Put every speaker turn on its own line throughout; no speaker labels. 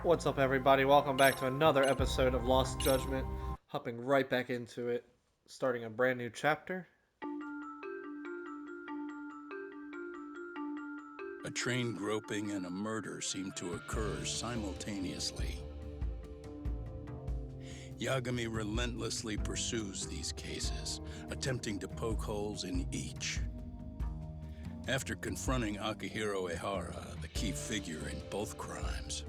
What's up, everybody? Welcome back to another episode of Lost Judgment. Hopping right back into it, starting a brand new chapter.
A train groping and a murder seem to occur simultaneously. Yagami relentlessly pursues these cases, attempting to poke holes in each. After confronting Akihiro Ehara, the key figure in both crimes,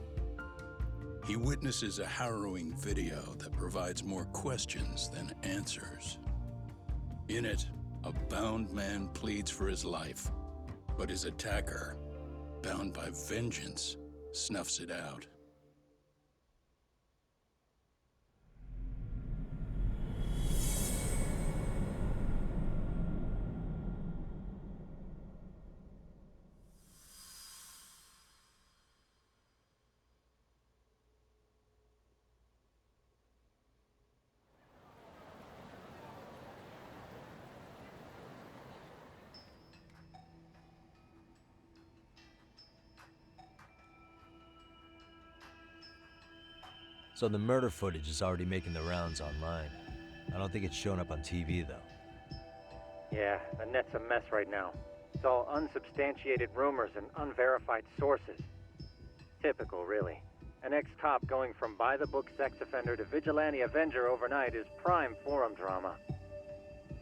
he witnesses a harrowing video that provides more questions than answers. In it, a bound man pleads for his life, but his attacker, bound by vengeance, snuffs it out.
So the murder footage is already making the rounds online. I don't think it's showing up on TV, though.
Yeah, the net's a mess right now. It's all unsubstantiated rumors and unverified sources. Typical, really. An ex-cop going from by-the-book sex offender to vigilante avenger overnight is prime forum drama.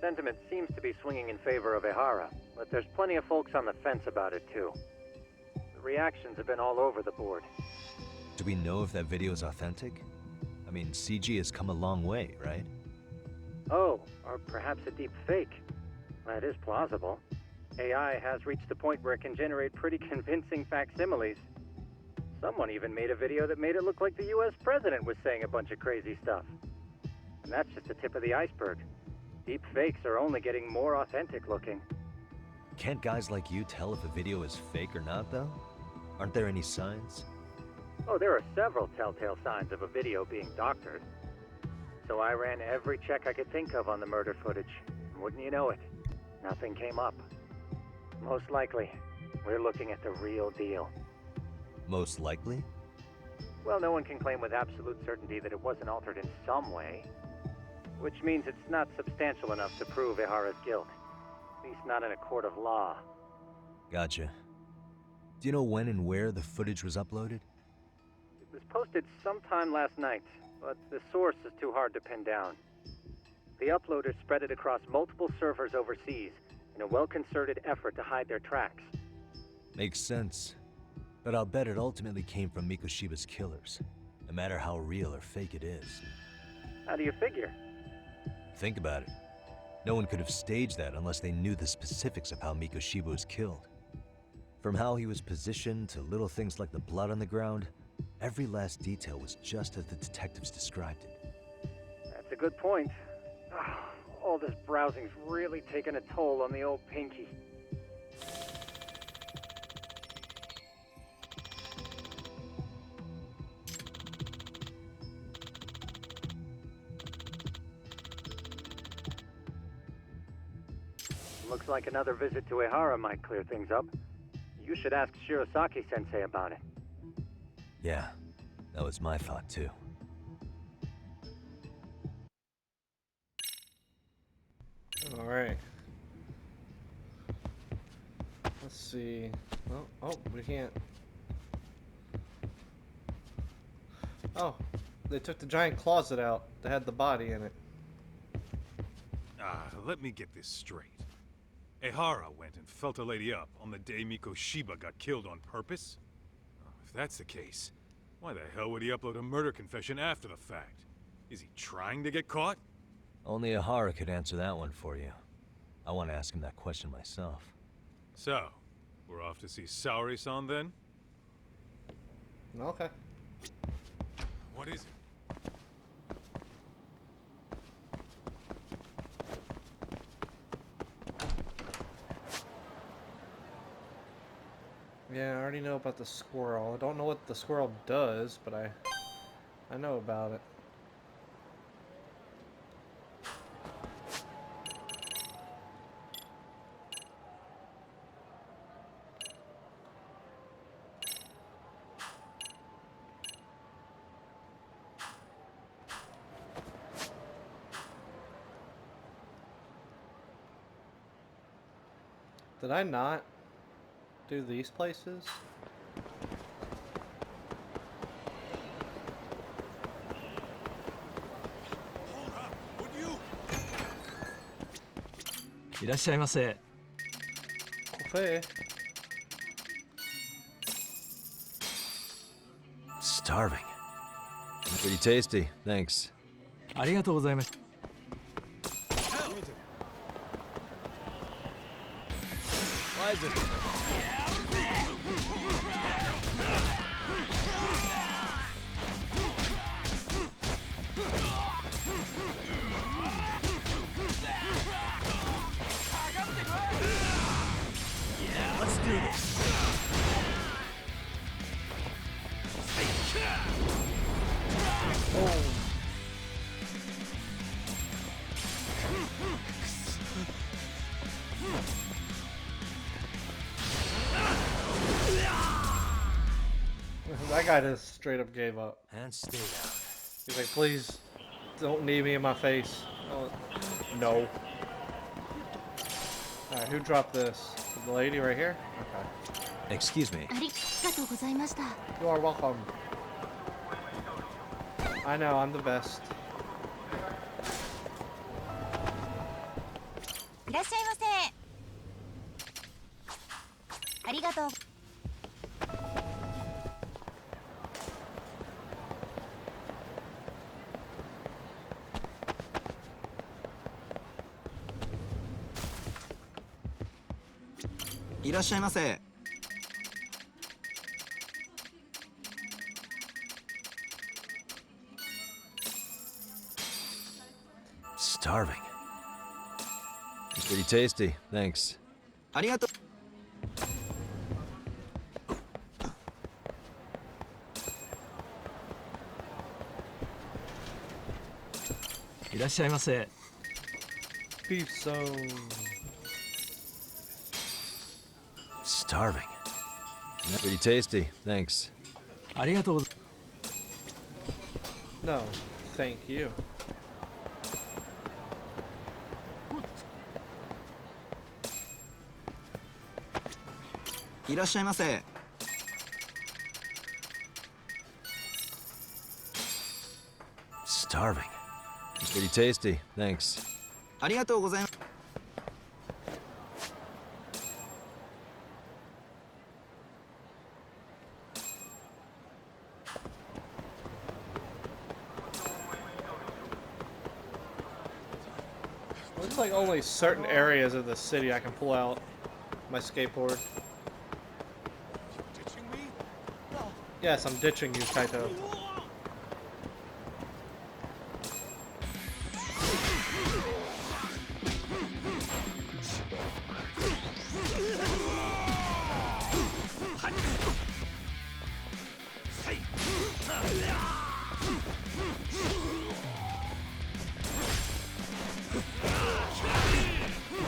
Sentiment seems to be swinging in favor of Ehara, but there's plenty of folks on the fence about it, too. The reactions have been all over the board.
Do we know if that video is authentic? I mean, CG has come a long way, right?
Oh, or perhaps a deep fake. That is plausible. AI has reached the point where it can generate pretty convincing facsimiles. Someone even made a video that made it look like the US president was saying a bunch of crazy stuff. And that's just the tip of the iceberg. Deep fakes are only getting more authentic looking.
Can't guys like you tell if a video is fake or not, though? Aren't there any signs?
Oh, there are several telltale signs of a video being doctored. So I ran every check I could think of on the murder footage. And wouldn't you know it, nothing came up. Most likely, we're looking at the real deal.
Most likely?
Well, no one can claim with absolute certainty that it wasn't altered in some way. Which means it's not substantial enough to prove Ehara's guilt. At least not in a court of law.
Gotcha. Do you know when and where the footage was uploaded?
It was posted sometime last night, but the source is too hard to pin down. The uploaders spread it across multiple servers overseas in a well-concerted effort to hide their tracks.
Makes sense. But I'll bet it ultimately came from Mikoshiba's killers, no matter how real or fake it is.
How do you figure?
Think about it. No one could have staged that unless they knew the specifics of how Mikoshiba was killed. From how he was positioned to little things like the blood on the ground, every last detail was just as the detectives described it.
That's a good point. All this browsing's really taken a toll on the old pinky. Looks like another visit to Ehara might clear things up. You should ask Shirosaki-sensei about it.
Yeah, that was my thought too.
Alright. Let's see. Oh, we can't. Oh, they took the giant closet out that had the body in it.
Let me get this straight. Ehara went and felt a lady up on the day Mikoshiba got killed on purpose? If that's the case, why the hell would he upload a murder confession after the fact? Is he trying to get caught?
Only Ehara could answer that one for you. I want to ask him that question myself.
So, we're off to see Saori-san then?
Okay.
What is it?
Yeah, I already know about the squirrel. I don't know what the squirrel does, but I know about it. Did I not do these places? Coffee.
Starving. Pretty tasty, thanks.
ありがとうございました。
Why is it? Let's do this.
That guy just straight up gave up.
And stay down.
He's like, please, don't knee me in my face. Oh, no. Alright, who dropped this? The lady right here? Okay.
Excuse me.
ありがとうございました。
You are welcome. I know, I'm the best.
いらっしゃいませ。ありがとう。
いらっしゃいませ。
Starving. Pretty tasty, thanks.
ありがとう。いらっしゃいませ。
Beef zone.
Starving. Pretty tasty, thanks.
ありがとうござい
No, thank you.
いらっしゃいませ。
Starving. Pretty tasty, thanks.
ありがとうございます。
Looks like only certain areas of the city I can pull out my skateboard. Yes, I'm ditching you, Kaito.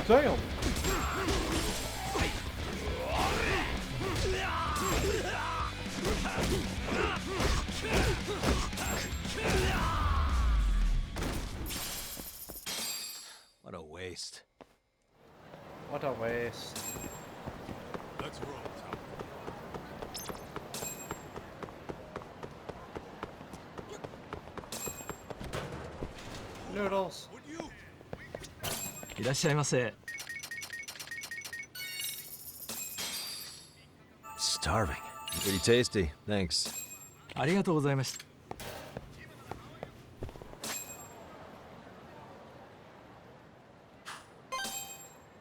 Damn!
What a waste.
What a waste.
Let's roll, Tom.
Noodles.
いらっしゃいませ。
Starving. Pretty tasty, thanks.
ありがとうございました。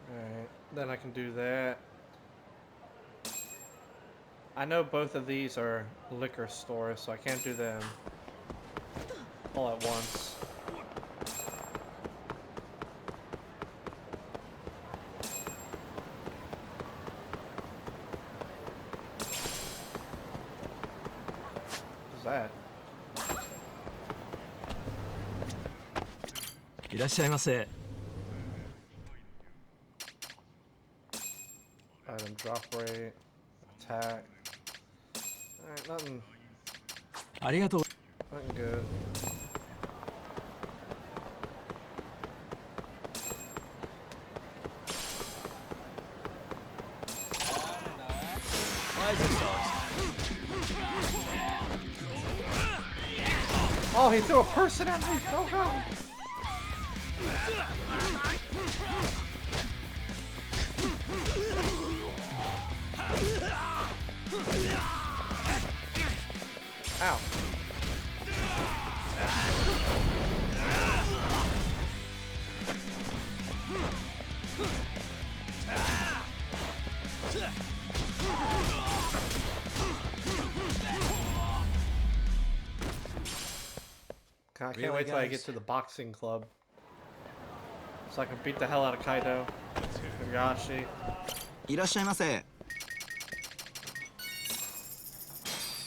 Alright, then I can do that. I know both of these are liquor stores, so I can't do them all at once. What is that?
いらっしゃいませ。
Item drop rate, attack. Alright, nothing,
ありがとう。
nothing good. Oh, he threw a person at me! Oh god! Ow. God, I can't
Really,
wait till I
guys?
get to the boxing club. So I can beat the hell out of Kaido. Higashi.
いらっしゃいませ。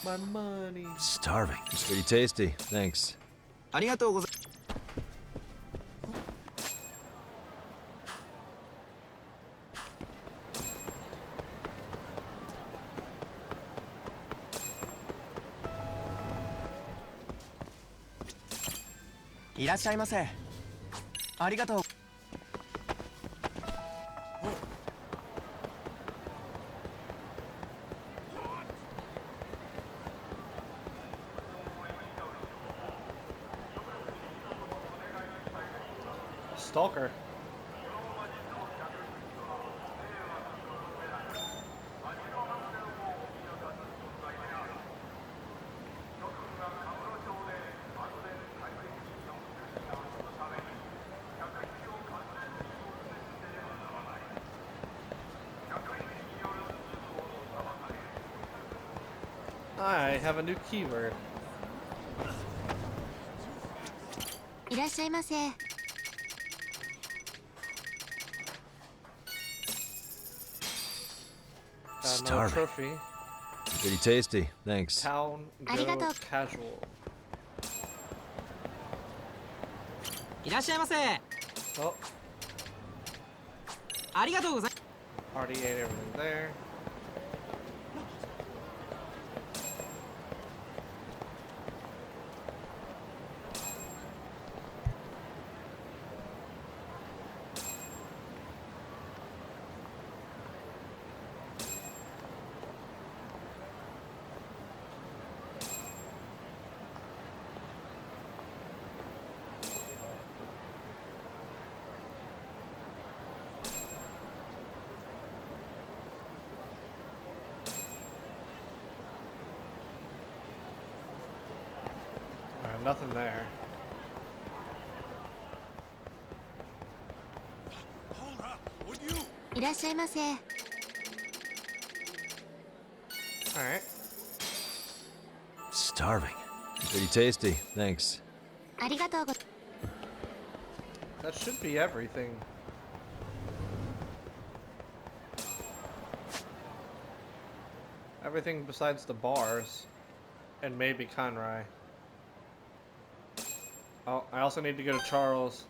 My money.
Starving. It's pretty tasty. Thanks.
ありがとうございいらっしゃいませ。ありがとう。
Stalker. I have a new keyword.
いらっしゃいませ。
No
Starving.
trophy.
Pretty tasty. Thanks.
Town go
Arigato.
casual.
いらっしゃいませ。
Oh,
ありがとうござい
already ate everything there. Nothing there.
Hold up, would you?
いらっしゃいませ。
Alright.
Starving. Pretty tasty. Thanks.
ありがとうご
That should be everything. Everything besides the bars. And maybe Kanrai. Oh, I also need to go to Charles.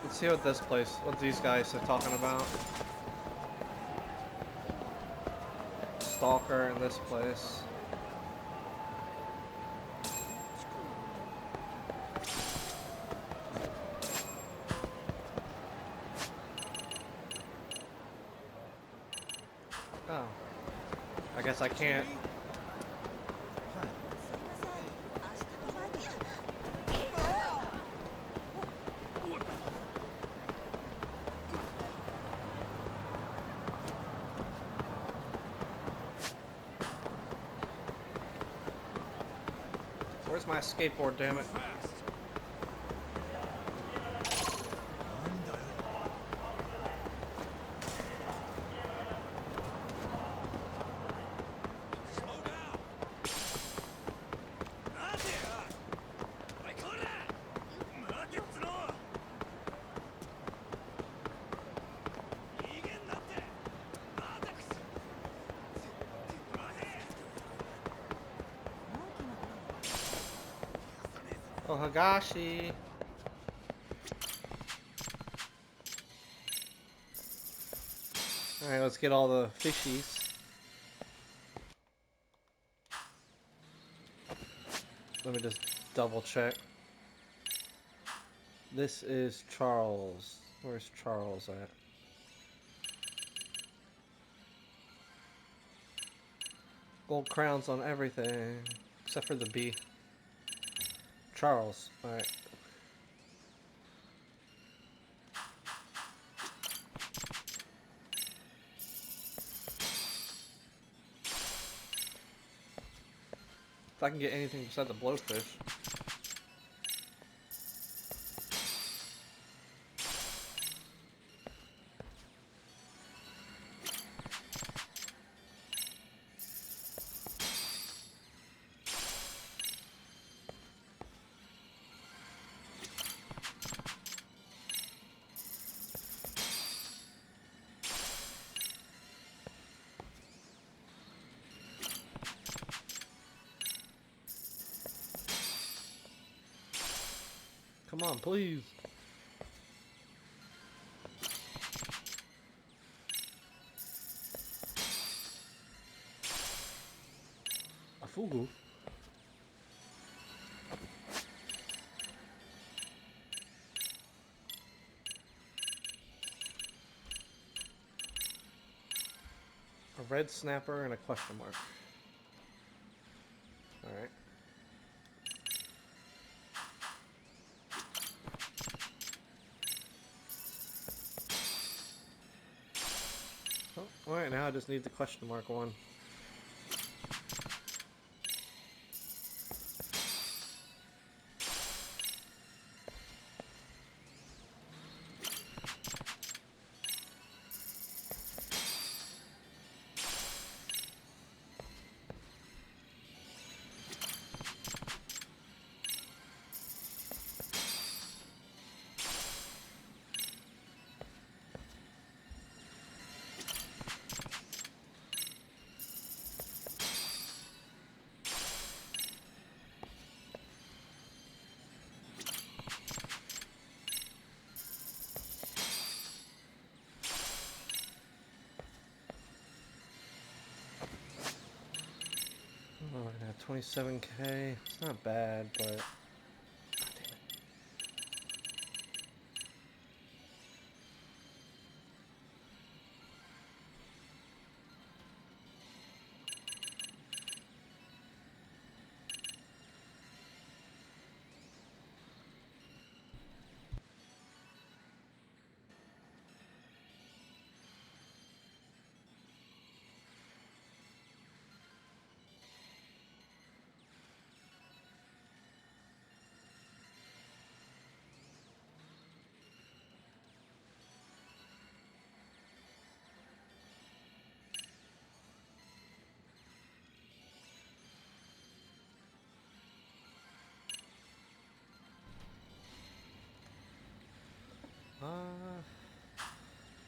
Let's see what this place, what these guys are talking about. Stalker in this place. Oh. I guess I can't. Where's my skateboard, damn it? Oh, Higashi. Alright, let's get all the fishies. Let me just double check. This is Charles. Where's Charles at? Gold crowns on everything. Except for the B. Charles. Alright. If I can get anything besides the blowfish. Come on, please. A fugu. A red snapper and a question mark. Alright. Alright, now I just need the question mark one. Oh, I got 27k. It's not bad, but... God damn it.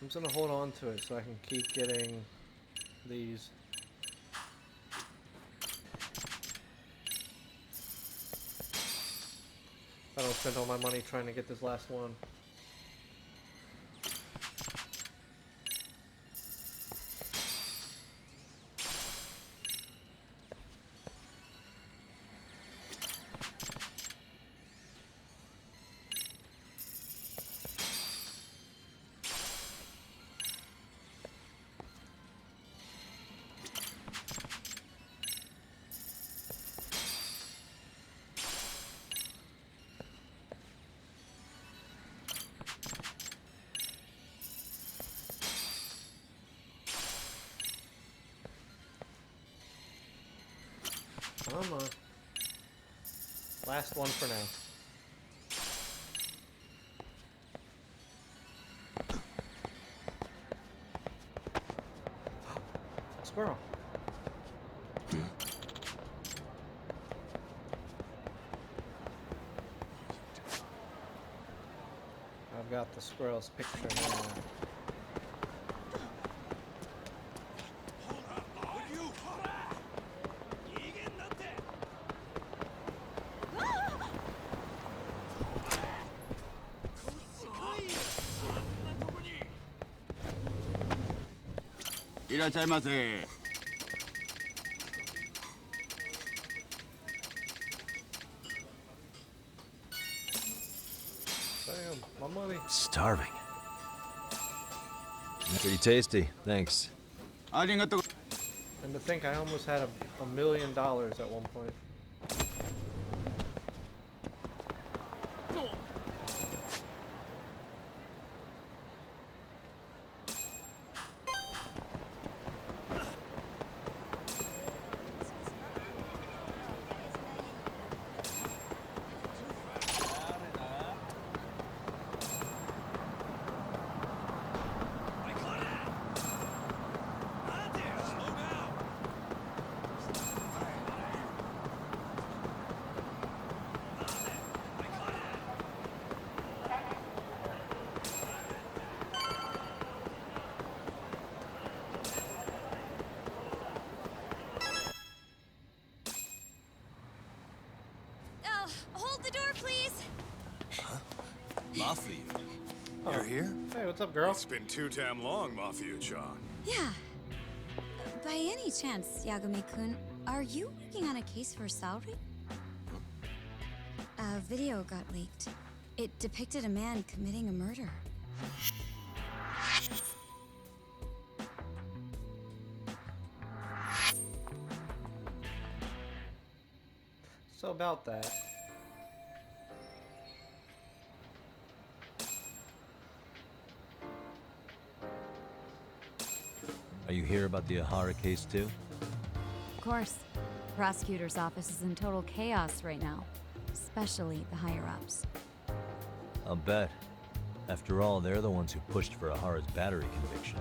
I'm just gonna hold on to it so I can keep getting these. I don't spend all my money trying to get this last one. Come on. Last one for now. Squirrel. I've got the squirrel's picture now. Damn, my money.
Starving. Pretty tasty, thanks.
And the think I almost had $1 million at one point.
Hold the door, please.
Mafia,
Oh.
you're here?
Hey, what's up, girl?
It's been too damn long, Mafia-chan.
Yeah. By any chance, Yagami-kun, are you working on a case for Saori? A video got leaked. It depicted a man committing a murder.
So about that.
Are you here about the Ahara case too?
Of course. The prosecutor's office is in total chaos right now, especially the higher-ups.
I'll bet. After all, they're the ones who pushed for Ahara's battery conviction.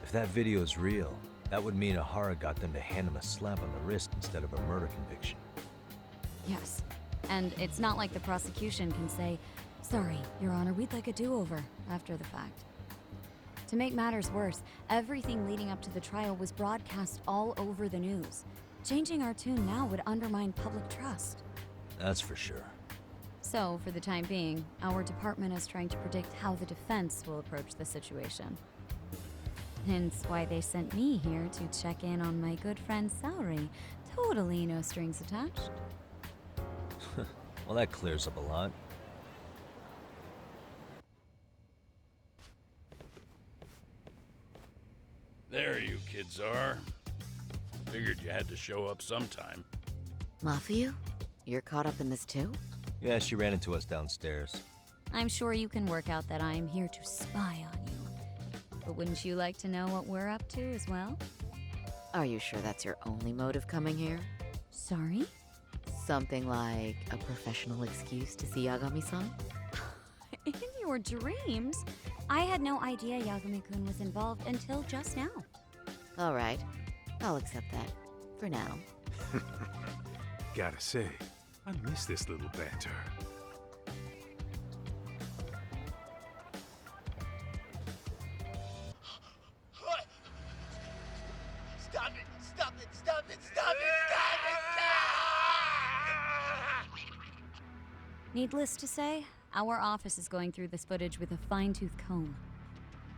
If that video is real, that would mean Ahara got them to hand him a slap on the wrist instead of a murder conviction.
Yes. And it's not like the prosecution can say, "Sorry, Your Honor, we'd like a do-over," after the fact. To make matters worse, everything leading up to the trial was broadcast all over the news. Changing our tune now would undermine public trust.
That's for sure.
So, for the time being, our department is trying to predict how the defense will approach the situation. Hence why they sent me here to check in on my good friend Saori. Totally no strings attached.
Well, that clears up a lot.
There you kids are. Figured you had to show up sometime.
Mafia? You're caught up in this too?
Yeah, she ran into us downstairs.
I'm sure you can work out that I'm here to spy on you. But wouldn't you like to know what we're up to as well?
Are you sure that's your only mode of coming here?
Sorry?
Something like a professional excuse to see Yagami-san?
In your dreams? I had no idea Yagami-kun was involved until just now.
All right, I'll accept that. For now.
Gotta say, I miss this little banter.
Stop it! Stop it! Stop it! Stop it!
Needless to say, our office is going through this footage with a fine-tooth comb.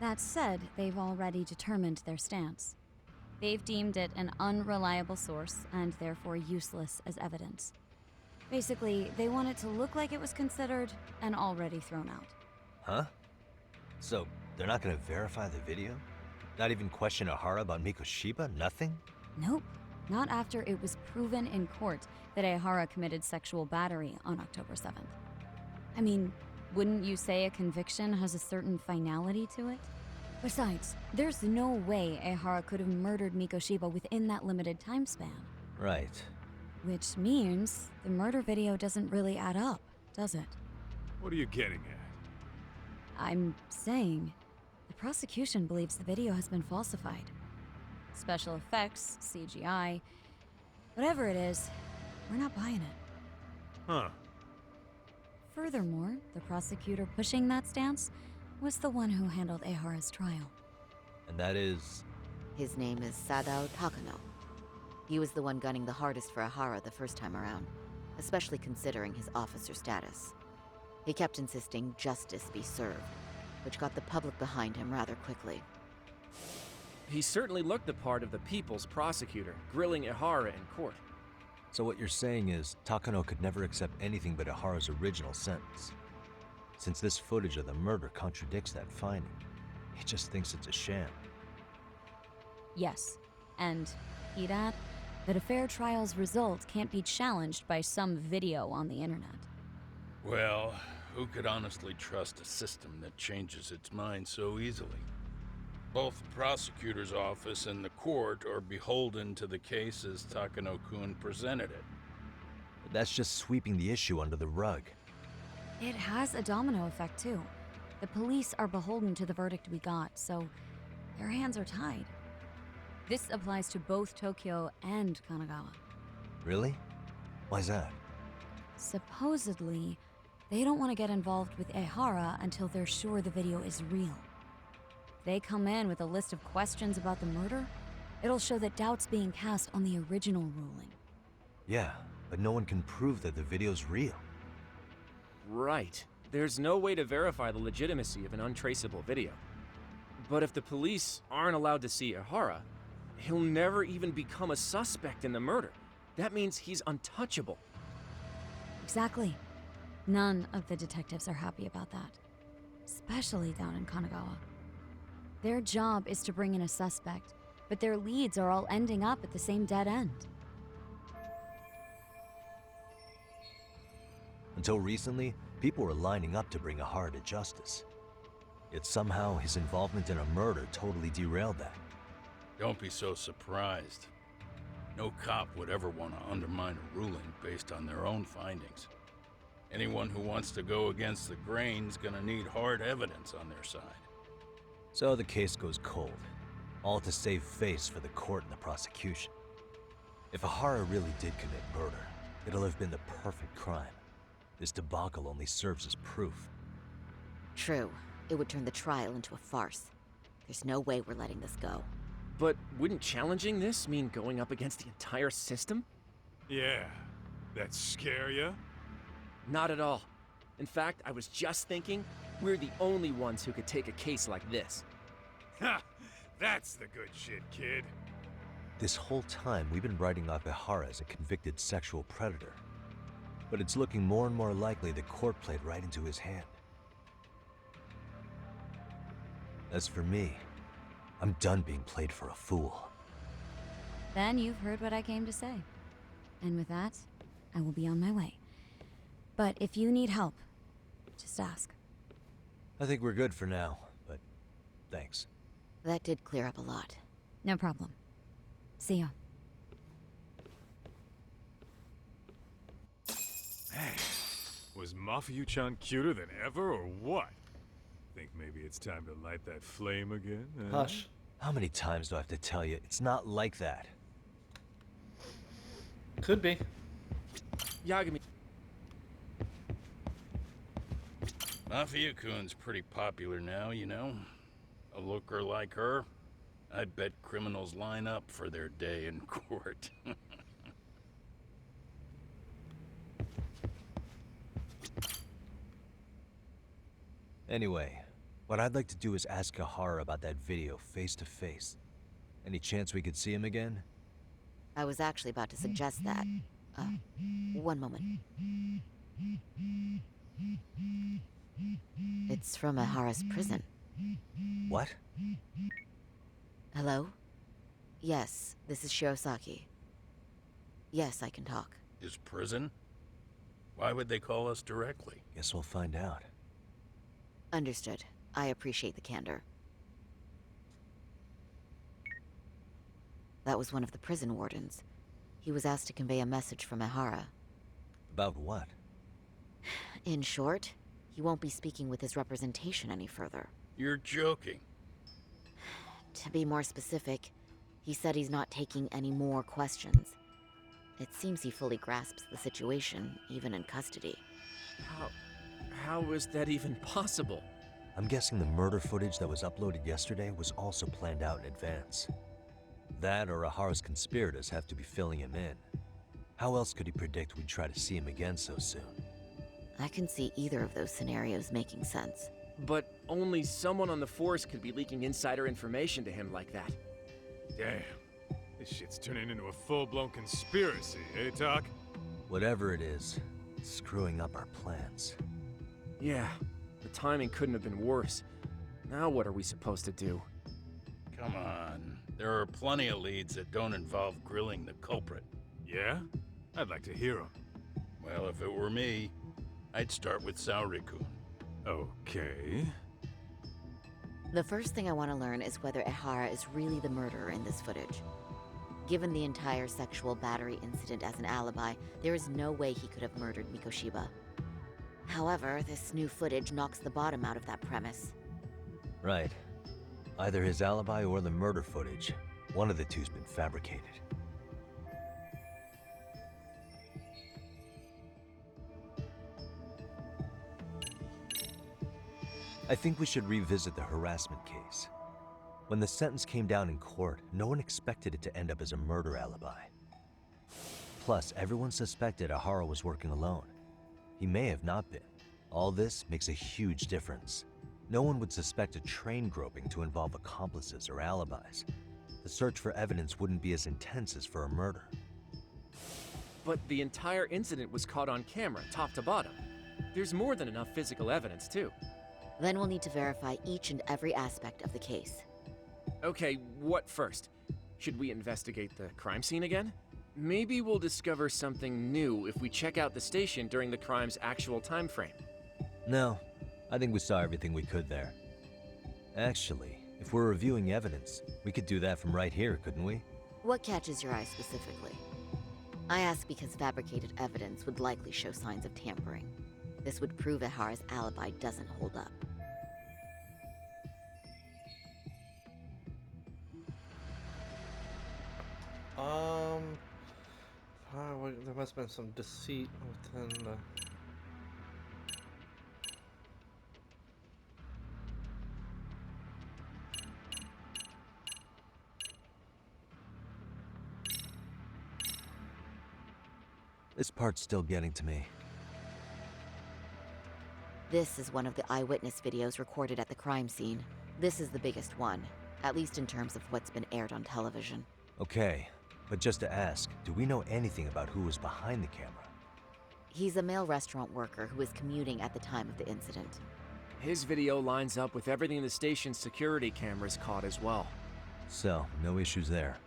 That said, they've already determined their stance. They've deemed it an unreliable source and therefore useless as evidence. Basically, they want it to look like it was considered and already thrown out.
Huh? So, they're not gonna verify the video? Not even question Ahara about Mikoshiba? Nothing?
Nope. Not after it was proven in court that Ehara committed sexual battery on October 7th. I mean, wouldn't you say a conviction has a certain finality to it? Besides, there's no way Ehara could have murdered Mikoshiba within that limited time span.
Right.
Which means the murder video doesn't really add up, does it?
What are you getting at?
I'm saying the prosecution believes the video has been falsified. Special effects, CGI, whatever it is, we're not buying it.
Huh.
Furthermore, the prosecutor pushing that stance was the one who handled Ehara's trial.
And that is...
His name is Sadao Takano. He was the one gunning the hardest for Ahara the first time around, especially considering his officer status. He kept insisting justice be served, which got the public behind him rather quickly.
He certainly looked the part of the people's prosecutor, grilling Ehara in court.
So what you're saying is, Takano could never accept anything but Ahara's original sentence. Since this footage of the murder contradicts that finding, he just thinks it's a sham.
Yes, And, he'd add, that a fair trial's result can't be challenged by some video on the internet.
Well, who could honestly trust a system that changes its mind so easily? Both the prosecutor's office and the court are beholden to the case as Takano-kun presented it.
But that's just sweeping the issue under the rug.
It has a domino effect, too. The police are beholden to the verdict we got, so their hands are tied. This applies to both Tokyo and Kanagawa.
Really? Why's that?
Supposedly, they don't want to get involved with Ehara until they're sure the video is real. They come in with a list of questions about the murder, it'll show that doubt's being cast on the original ruling.
Yeah, but no one can prove that the video's real.
Right. There's no way to verify the legitimacy of an untraceable video. But if the police aren't allowed to see Ehara, he'll never even become a suspect in the murder. That means he's untouchable.
Exactly. None of the detectives are happy about that. Especially down in Kanagawa. Their job is to bring in a suspect, but their leads are all ending up at the same dead end.
Until recently, people were lining up to bring Ehara to justice. Yet somehow his involvement in a murder totally derailed that.
Don't be so surprised. No cop would ever want to undermine a ruling based on their own findings. Anyone who wants to go against the grain's gonna need hard evidence on their side.
So the case goes cold, all to save face for the court and the prosecution. If Ehara really did commit murder, it'll have been the perfect crime. This debacle only serves as proof.
True. It would turn the trial into a farce. There's no way we're letting this go.
But wouldn't challenging this mean going up against the entire system?
Yeah. That scare ya?
Not at all. In fact, I was just thinking, we're the only ones who could take a case like this.
Ha! That's the good shit, kid.
This whole time, we've been writing off Ehara as a convicted sexual predator. But it's looking more and more likely the court played right into his hand. As for me, I'm done being played for a fool.
Then you've heard what I came to say. And with that, I will be on my way. But if you need help, just ask.
I think we're good for now, but thanks.
That did clear up a lot.
No problem. See ya.
Hey, was Mafuyu-chan cuter than ever, or what? Think maybe it's time to light that flame again?
Hush.
How many times do I have to tell you? It's not like that.
Could be.
Yagami.
Mafia-kun's pretty popular now, you know. A looker like her, I bet criminals line up for their day in court.
Anyway, what I'd like to do is ask Ehara about that video face to face. Any chance we could see him again?
I was actually about to suggest that. One moment. It's from Ehara's prison.
What?
Hello? Yes, this is Shirosaki. Yes, I can talk.
His prison? Why would they call us directly?
Guess we'll find out.
Understood. I appreciate the candor. That was one of the prison wardens. He was asked to convey a message from Ehara.
About what?
In short, he won't be speaking with his representation any further.
You're joking.
To be more specific, he said he's not taking any more questions. It seems he fully grasps the situation, even in custody.
How is that even possible?
I'm guessing the murder footage that was uploaded yesterday was also planned out in advance. That or Ehara's conspirators have to be filling him in. How else could he predict we'd try to see him again so soon?
I can see either of those scenarios making sense.
But only someone on the force could be leaking insider information to him like that.
Damn. This shit's turning into a full-blown conspiracy, eh, Tak?
Whatever it is, it's screwing up our plans.
Yeah, the timing couldn't have been worse. Now what are we supposed to do?
Come on. There are plenty of leads that don't involve grilling the culprit.
Yeah? I'd like to hear them.
Well, if it were me, I'd start with Saori-kun.
Okay.
The first thing I want to learn is whether Ehara is really the murderer in this footage. Given the entire sexual battery incident as an alibi, there is no way he could have murdered Mikoshiba. However, this new footage knocks the bottom out of that premise.
Right. Either his alibi or the murder footage. One of the two's been fabricated. I think we should revisit the harassment case. When the sentence came down in court, no one expected it to end up as a murder alibi. Plus, everyone suspected Ehara was working alone. He may have not been. All this makes a huge difference. No one would suspect a train groping to involve accomplices or alibis. The search for evidence wouldn't be as intense as for a murder.
But the entire incident was caught on camera, top to bottom. There's more than enough physical evidence, too.
Then we'll need to verify each and every aspect of the case.
Okay, what first? Should we investigate the crime scene again? Maybe we'll discover something new if we check out the station during the crime's actual time frame.
No, I think we saw everything we could there. Actually, if we're reviewing evidence, we could do that from right here, couldn't we?
What catches your eye specifically? I ask because fabricated evidence would likely show signs of tampering. This would prove Ehara's alibi doesn't hold up.
There must have been some deceit within the...
This part's still getting to me.
This is one of the eyewitness videos recorded at the crime scene. This is the biggest one, at least in terms of what's been aired on television.
Okay, but just to ask, do we know anything about who was behind the camera?
He's a male restaurant worker who was commuting at the time of the incident.
His video lines up with everything the station's security cameras caught as well.
So, no issues there.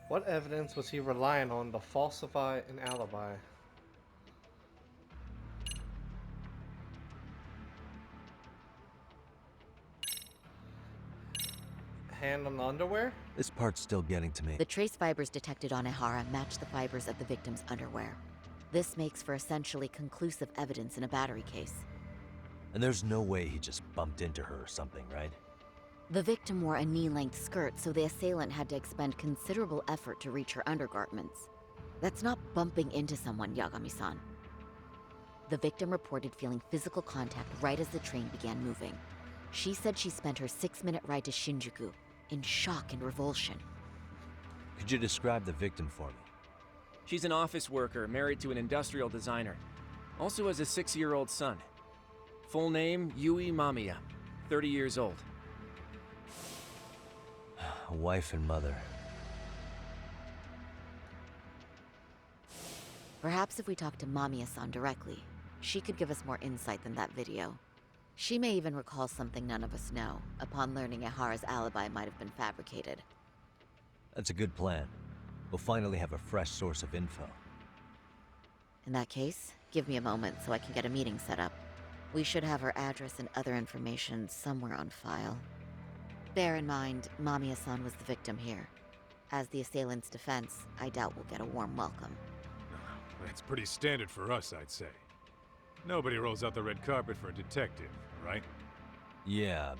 What evidence was he relying on to falsify an alibi? Hand on the underwear?
This part's still getting to me.
The trace fibers detected on Ehara match the fibers of the victim's underwear. This makes for essentially conclusive evidence in a battery case.
And there's no way he just bumped into her or something, right?
The victim wore a knee-length skirt, so the assailant had to expend considerable effort to reach her undergarments. That's not bumping into someone, Yagami-san. The victim reported feeling physical contact right as the train began moving. She said she spent her 6-minute ride to Shinjuku in shock and revulsion.
Could you describe the victim for me?
She's an office worker married to an industrial designer. Also has a 6-year-old son. Full name, Yui Mamiya, 30 years old.
A wife and mother.
Perhaps if we talk to Mamiya-san directly, she could give us more insight than that video. She may even recall something none of us know, upon learning Ehara's alibi might have been fabricated.
That's a good plan. We'll finally have a fresh source of info.
In that case, give me a moment so I can get a meeting set up. We should have her address and other information somewhere on file. Bear in mind, Mamiya-san was the victim here. As the assailant's defense, I doubt we'll get a warm welcome.
That's pretty standard for us, I'd say. Nobody rolls out the red carpet for a detective, right?
Yeah.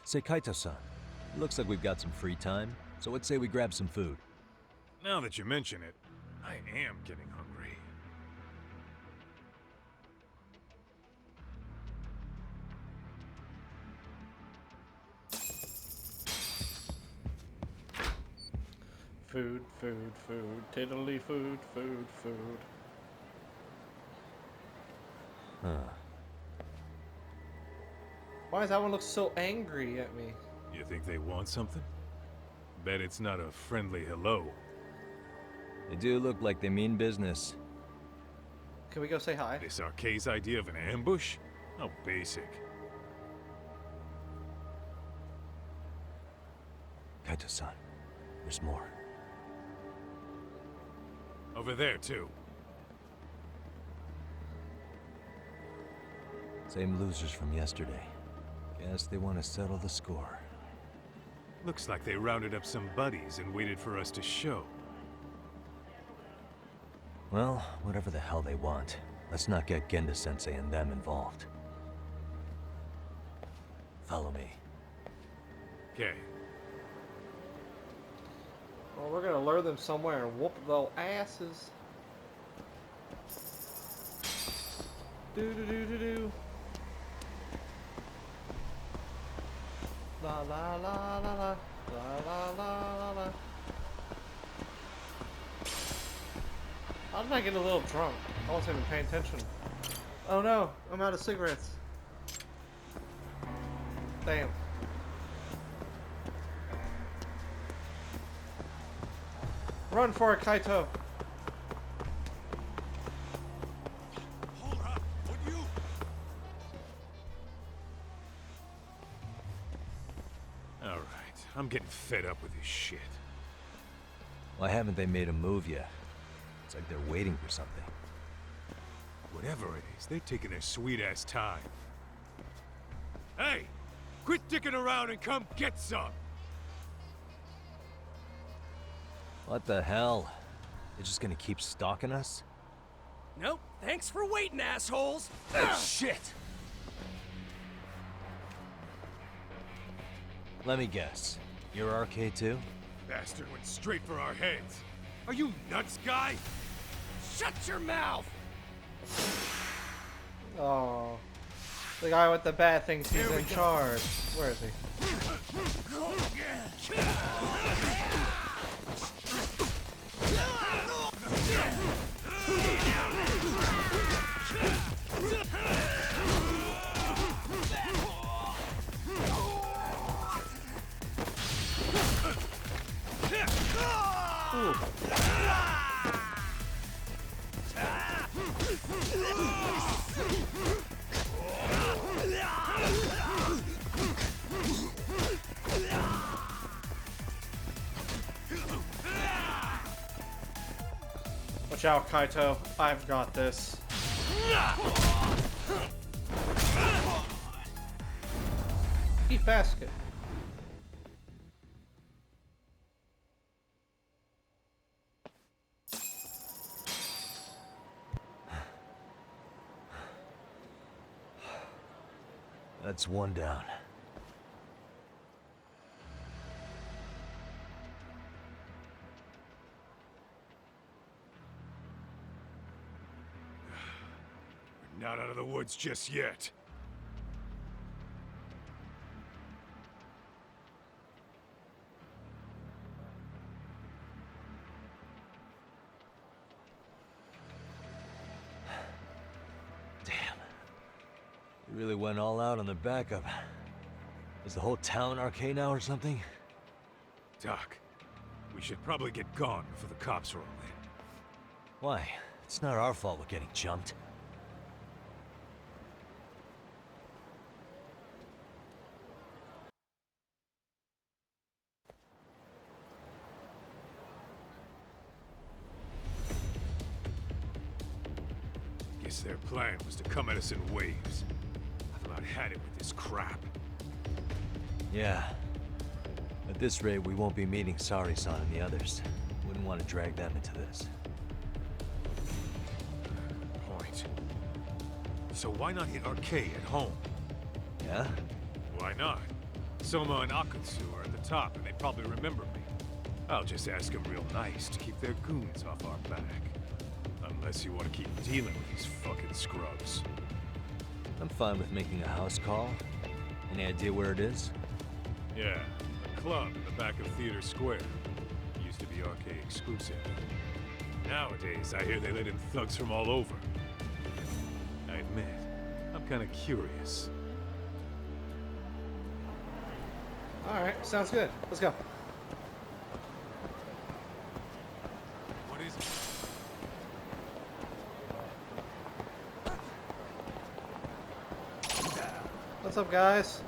Say, Kaito-san, looks like we've got some free time, so let's say we grab some food.
Now that you mention it, I am getting hungry.
Food, food, food, tiddly food, food, food.
Huh.
Why does that one look so angry at me?
You think they want something? Bet it's not a friendly hello.
They do look like they mean business.
Can we go say hi?
This Arcade's idea of an ambush? How basic.
Kaito-san. There's more.
Over there, too.
Same losers from yesterday. Guess they want to settle the score.
Looks like they rounded up some buddies and waited for us to show.
Well, whatever the hell they want, let's not get Genda-sensei and them involved. Follow me.
Okay.
Well, we're gonna lure them somewhere and whoop their asses. Do do do do do. La la la la la la la la la. How did I get a little drunk? I wasn't even paying attention. Oh no, I'm out of cigarettes. Damn. Run for it, Kaito.
Hold up, would you? All right, I'm getting fed up with this shit.
Why haven't they made a move yet? It's like they're waiting for something.
Whatever it is, they're taking their sweet-ass time. Hey! Quit dicking around and come get some!
What the hell? They're just gonna keep stalking us?
Nope. Thanks for waiting, assholes.
Shit! Let me guess. You're RK too?
Bastard went straight for our heads. Are you nuts, guy?
Shut your mouth.
Oh. The guy with the bad things, he's in charge. Where is he? Ooh. Watch out, Kaito. I've got this. Eat basket.
That's one down.
We're not out of the woods just yet.
You really went all out on the backup. Is the whole town RK now or something?
Doc, we should probably get gone before the cops roll in.
Why? It's not our fault we're getting jumped.
Guess their plan was to come at us in waves. I've about had it with this crap.
Yeah. At this rate, we won't be meeting Sari-san and the others. Wouldn't want to drag them into this.
Point. So why not hit RK at home?
Yeah?
Why not? Soma and Akutsu are at the top, and they probably remember me. I'll just ask them real nice to keep their goons off our back. Unless you want to keep dealing with these fucking scrubs.
I'm fine with making a house call. Any idea where it is?
Yeah, a club in the back of Theater Square. Used to be RK exclusive. Nowadays, I hear they let in thugs from all over. I admit, I'm kind of curious.
Alright, sounds good. Let's go.
What is it?
What's up, guys?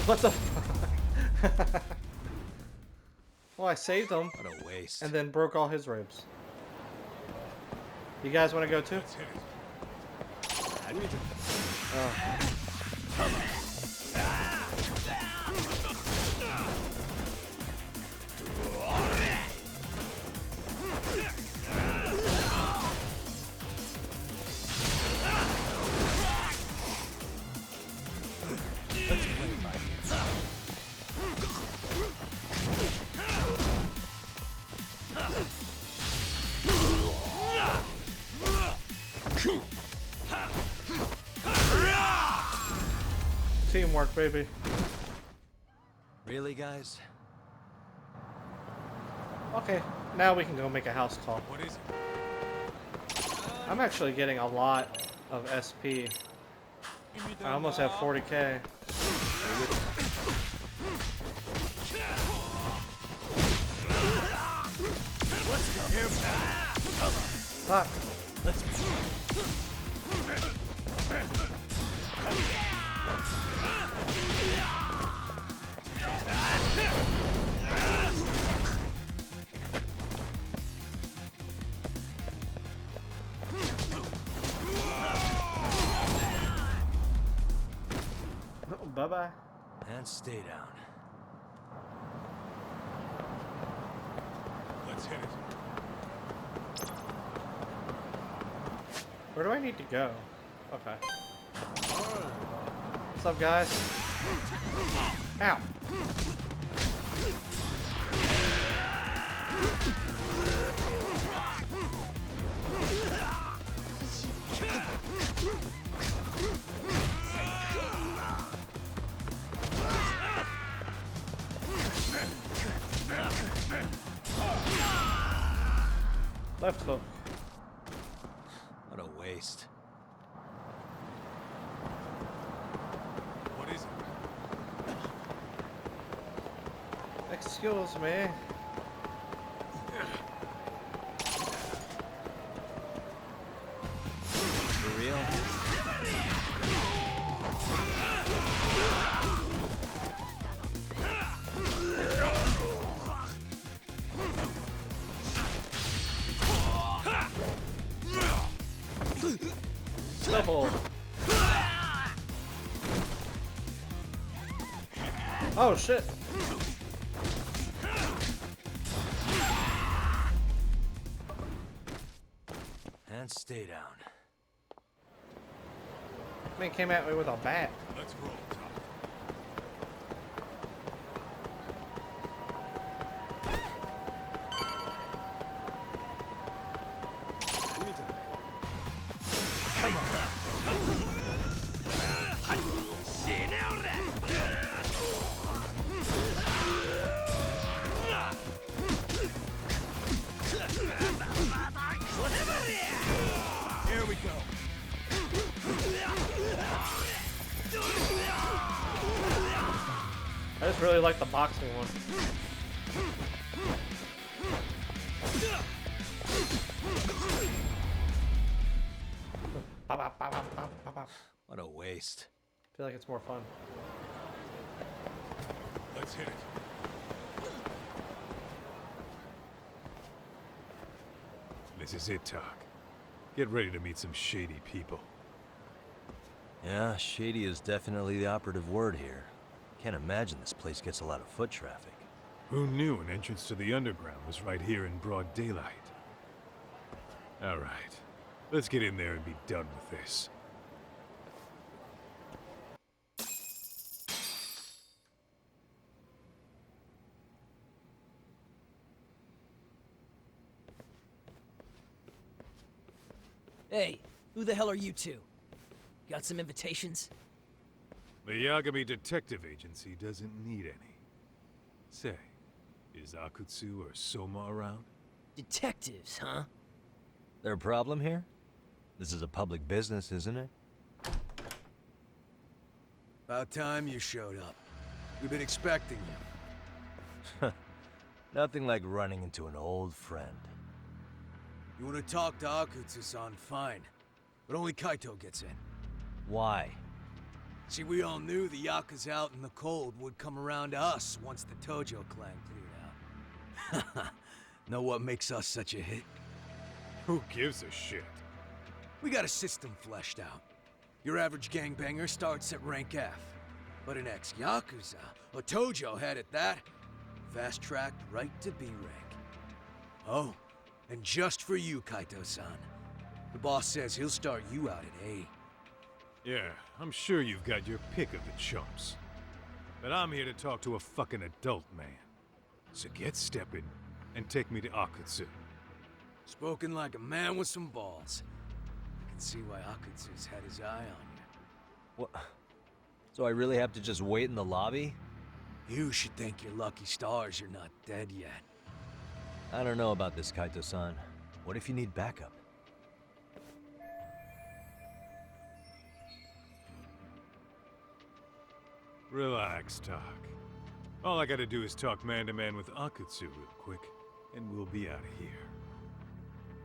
What the fuck? Well, I saved him
What a waste.
and then broke all his ribs. You guys want to go too? Teamwork, baby.
Really, guys?
Okay, now we can go make a house call.
What is it?
I'm actually getting a lot of SP. I almost have 40k. Fuck. Bye-bye.
And stay down.
Let's hit it.
Where do I need to go? Okay. What's up, guys? Ow. Left hook.
What a waste.
What is it?
Excuse me.
For real?
Double. Oh shit.
And stay down.
Man came at me with a bat.
Let's roll, Top. Here we go.
I just really like the boxing one.
What a waste.
I feel like it's more fun.
Let's hit it. This is it, Talk. Get ready to meet some shady people.
Yeah, shady is definitely the operative word here. Can't imagine this place gets a lot of foot traffic.
Who knew an entrance to the underground was right here in broad daylight? All right, let's get in there and be done with this.
Hey, who the hell are you two? Got some invitations?
The Yagami Detective Agency doesn't need any. Say, Is Akutsu or Soma around?
Detectives, huh?
There a problem here? This is a public business, isn't it?
About time you showed up. We've been expecting you.
Nothing like running into an old friend.
You want to talk to Akutsu-san, fine. But only Kaito gets in.
Why?
See, we all knew the Yakuza out in the cold would come around to us once the Tojo clan cleared out. Know what makes us such a hit?
Who gives a shit?
We got a system fleshed out. Your average gangbanger starts at rank F. But an ex-Yakuza, a Tojo head at that, fast-tracked right to B rank. Oh, and just for you, Kaito-san. The boss says he'll start you out at A.
Yeah, I'm sure you've got your pick of the chumps. But I'm here to talk to a fucking adult man. So get stepping and take me to Akutsu.
Spoken like a man with some balls. I can see why Akutsu's had his eye on you.
What? So I really have to just wait in the lobby?
You should thank your lucky stars you're not dead yet.
I don't know about this, Kaito-san. What if you need backup?
Relax, Doc. All I gotta do is talk man-to-man with Akutsu real quick, and we'll be out of here.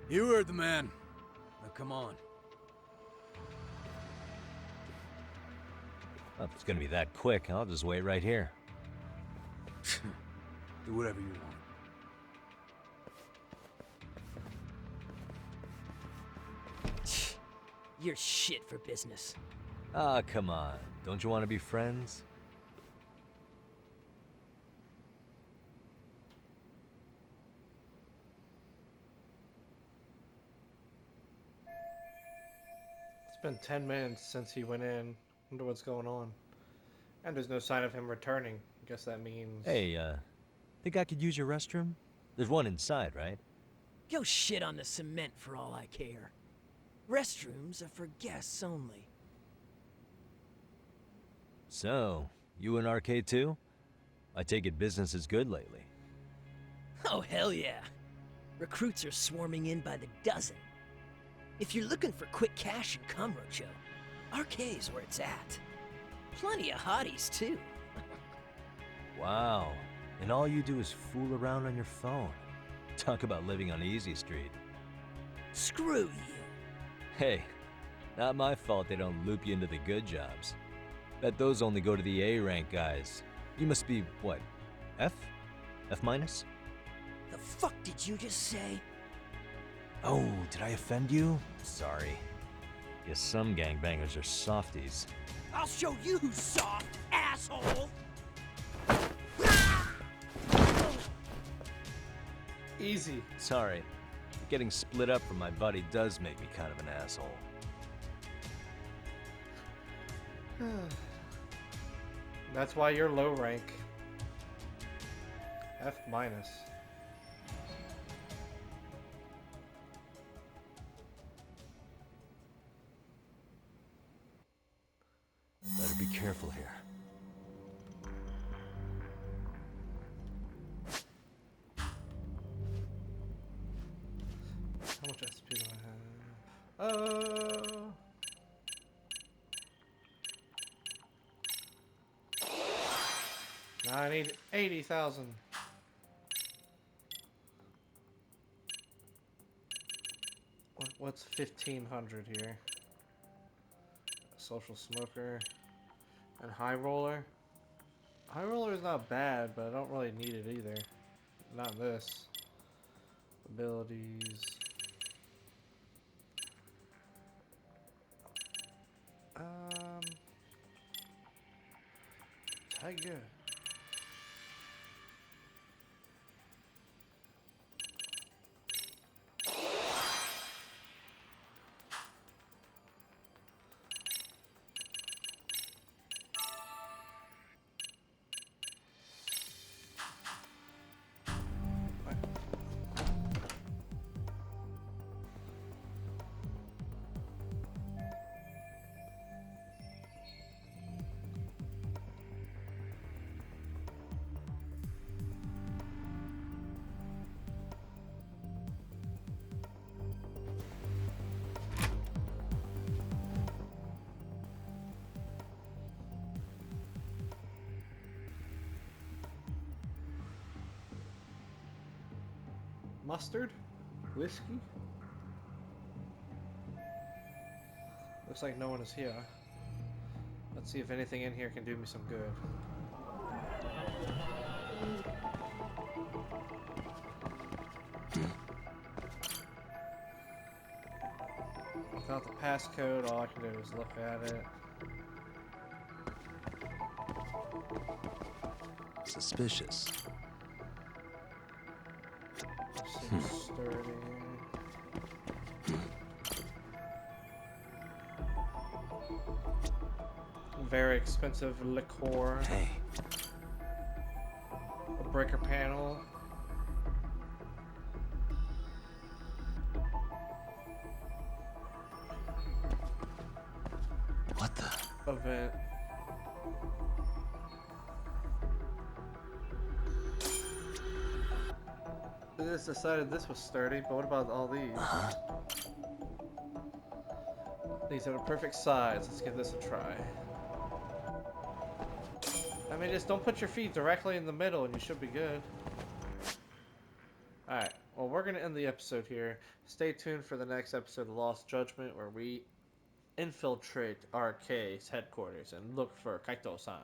You heard the man. Now come on.
Well, if it's gonna be that quick, I'll just wait right here.
Do whatever you want.
You're shit for business.
Ah, come on. Don't you want to be friends?
It's been 10 minutes since he went in. Wonder what's going on. And there's no sign of him returning. I guess that means...
Hey, think I could use your restroom? There's one inside, right?
Go shit on the cement for all I care. Restrooms are for guests only.
So, you in Arcade too? I take it business is good lately.
Oh, hell yeah. Recruits are swarming in by the dozen. If you're looking for quick cash in Kamurocho, Arcade's where it's at. Plenty of hotties, too.
Wow. And all you do is fool around on your phone. Talk about living on Easy Street.
Screw you.
Hey, not my fault they don't loop you into the good jobs. Bet those only go to the A-rank guys. You must be, what, F? F minus?
The fuck did you just say?
Oh, did I offend you? Sorry. Guess some gangbangers are softies.
I'll show you who's soft, asshole!
Easy.
Sorry. Getting split up from my buddy does make me kind of an asshole.
That's why you're low rank. F minus.
Better be careful here.
How much SP do I have? 80,000. What's 1,500 here? Social smoker and high roller. High roller is not bad, but I don't really need it either. Not this. Abilities. Tiger. Mustard? Whiskey? Looks like no one is here. Let's see if anything in here can do me some good. Without the passcode, all I can do is look at it.
Suspicious.
Seems sturdy. Very expensive liqueur.
Hey.
A breaker panel.
What the?
Event. They just decided this was sturdy, but what about all these? These are the perfect size. Let's give this a try. I mean, just don't put your feet directly in the middle and you should be good. Alright, well, we're going to end the episode here. Stay tuned for the next episode of Lost Judgment, where we infiltrate RK's headquarters and look for Kaito-san.